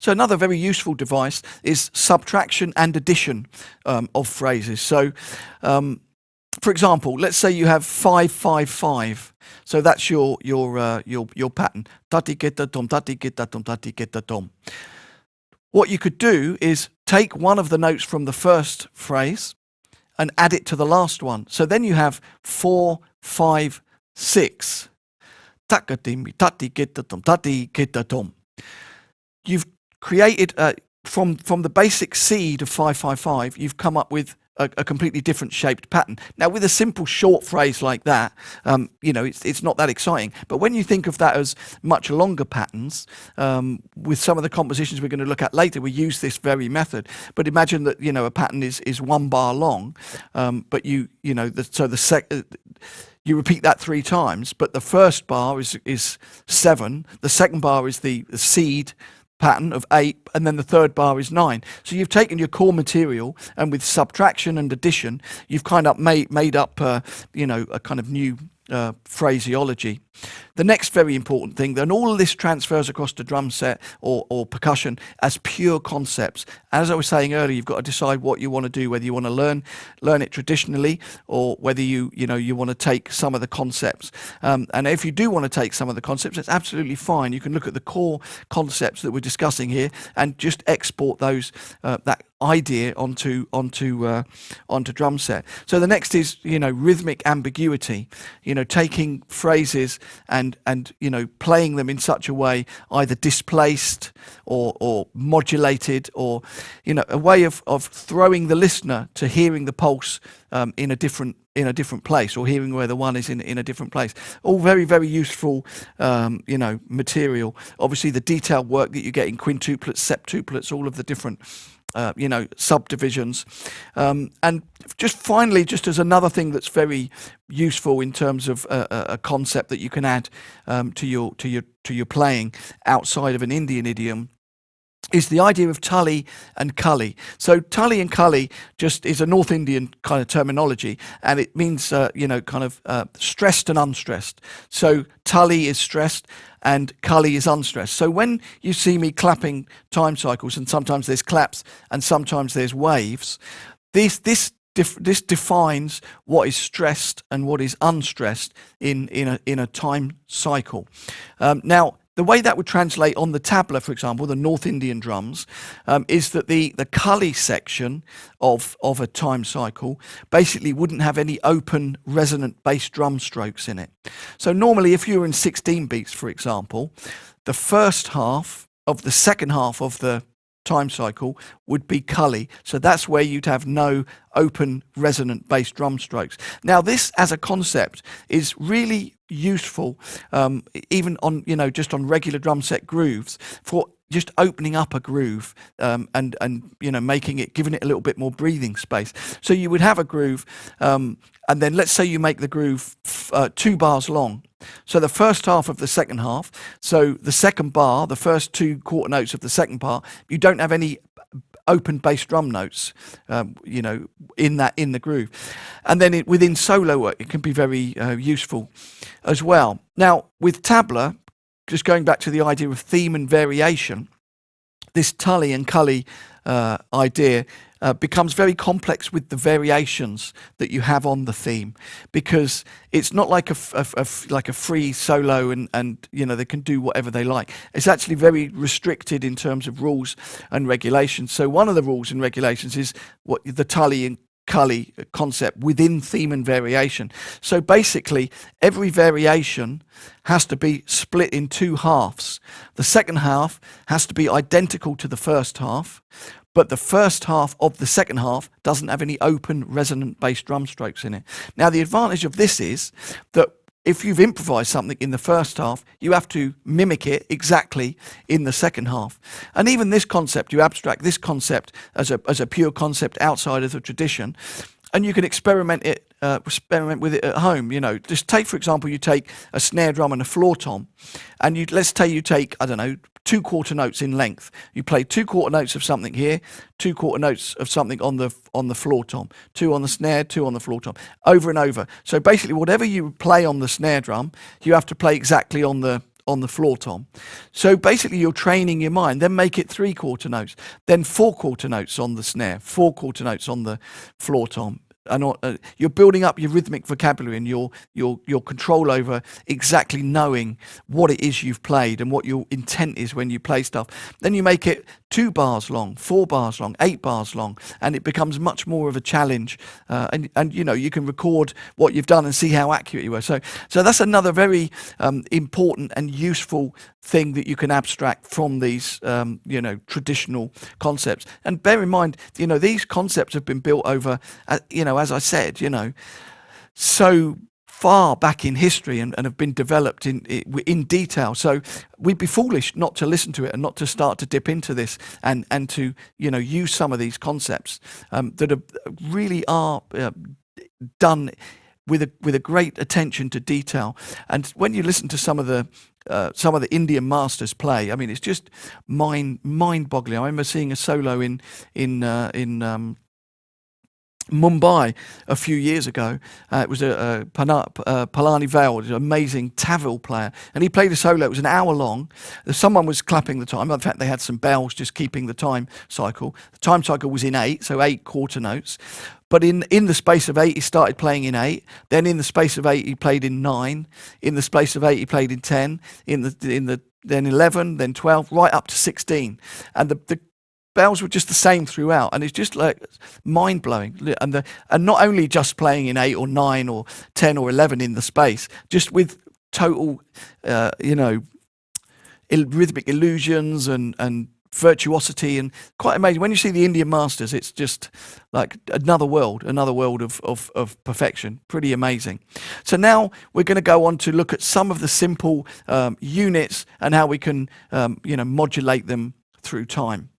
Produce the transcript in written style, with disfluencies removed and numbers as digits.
So another very useful device is subtraction and addition of phrases. So for example, let's say you have 5-5-5. So that's your pattern. Tati geta tom, tati geta tom, tati geta tom. What you could do is take one of the notes from the first phrase and add it to the last one. So then you have 4-5-6. Takatimi, tati geta tom, tati geta tom. You've created from the basic seed of 5-5-5. You've come up with a completely different shaped pattern. Now, with a simple short phrase like that, it's not that exciting. But when you think of that as much longer patterns, with some of the compositions we're going to look at later, we use this very method. But imagine that a pattern is 1 bar long, but you repeat that 3 times. But the first bar is 7. The second bar is the seed pattern of 8, and then the third bar is 9. So you've taken your core material, and with subtraction and addition, you've kind of made up a kind of new phraseology. The next very important thing, then all of this transfers across the drum set or percussion as pure concepts. As I was saying earlier, you've got to decide what you want to do, whether you want to learn it traditionally, or whether you want to take some of the concepts. And if you do want to take some of the concepts, it's absolutely fine. You can look at the core concepts that we're discussing here and just export those that idea onto drum set. So the next is rhythmic ambiguity. Taking phrases and playing them in such a way, either displaced or modulated, or a way of throwing the listener to hearing the pulse in a different place, or hearing where the one is in a different place. All very, very useful material. Obviously the detailed work that you get in quintuplets, septuplets, all of the different subdivisions. And just finally, just as another thing that's very useful in terms of a concept that you can add to your playing outside of an Indian idiom, is the idea of tully and cully. So tully and cully just is a North Indian kind of terminology, and it means stressed and unstressed. So tully is stressed and cully is unstressed. So when you see me clapping time cycles, and sometimes there's claps and sometimes there's waves, this defines what is stressed and what is unstressed in a time cycle. Now, the way that would translate on the tabla, for example, the North Indian drums, is that the cully section of a time cycle basically wouldn't have any open resonant bass drum strokes in it. So normally, if you were in 16 beats, for example, the first half of the second half of the time cycle would be cully. So that's where you'd have no open resonant bass drum strokes. Now, this as a concept is really useful, even on just on regular drum set grooves, for just opening up a groove and giving it a little bit more breathing space. So you would have a groove, and then let's say you make the groove 2 bars long. So the first half of the second half, so the second bar, the first 2 quarter notes of the second part, you don't have any open bass drum notes, in the groove. And then within solo work, it can be very useful as well. Now, with tabla, just going back to the idea of theme and variation, this tully and cully idea becomes very complex with the variations that you have on the theme, because it's not like a free solo and they can do whatever they like. It's actually very restricted in terms of rules and regulations. So one of the rules and regulations is what the tully and cully concept within theme and variation. So basically, every variation has to be split in 2 halves. The second half has to be identical to the first half, but the first half of the second half doesn't have any open resonant bass drum strokes in it. Now, the advantage of this is that if you've improvised something in the first half, you have to mimic it exactly in the second half. And even this concept, you abstract this concept as a pure concept outside of the tradition, and you can experiment with it at home. Just take, for example, you take a snare drum and a floor tom, and let's say you take, 2 quarter notes in length. You play 2 quarter notes of something here, 2 quarter notes of something on the floor tom, 2 on the snare, 2 on the floor tom, over and over. So basically, whatever you play on the snare drum, you have to play exactly on the on the floor tom. So basically you're training your mind. Then make it 3 quarter notes, then 4 quarter notes on the snare, 4 quarter notes on the floor tom. And you're building up your rhythmic vocabulary and your control over exactly knowing what it is you've played and what your intent is when you play stuff. Then you make it 2 bars long, 4 bars long, 8 bars long, and it becomes much more of a challenge. And you know, you can record what you've done and see how accurate you were. So that's another very important and useful thing that you can abstract from these you know, traditional concepts. And bear in mind, you know, these concepts have been built over you know, as I said, you know, so far back in history and have been developed in detail. So we'd be foolish not to listen to it and not to start to dip into this and to, you know, use some of these concepts that really are done with a great attention to detail. And when you listen to some of the Indian masters play, I mean, it's just mind-boggling. I remember seeing a solo in Mumbai a few years ago. It was Palani Vail, an amazing Tavil player, and he played a solo. It was an hour long. Someone was clapping the time. In fact, they had some bells just keeping the time cycle. The time cycle was in 8, so 8 quarter notes. But in the space of 8, he started playing in 8. Then in the space of 8, he played in 9. In the space of 8, he played in 10. Then 11, then 12, right up to 16. And the bells were just the same throughout, and it's just like mind-blowing. And not only just playing in 8 or 9 or 10 or 11 in the space, just with total you know, rhythmic illusions and virtuosity, and quite amazing. When you see the Indian masters, it's just like another world of perfection. Pretty amazing. So now we're going to go on to look at some of the simple units and how we can you know, modulate them through time.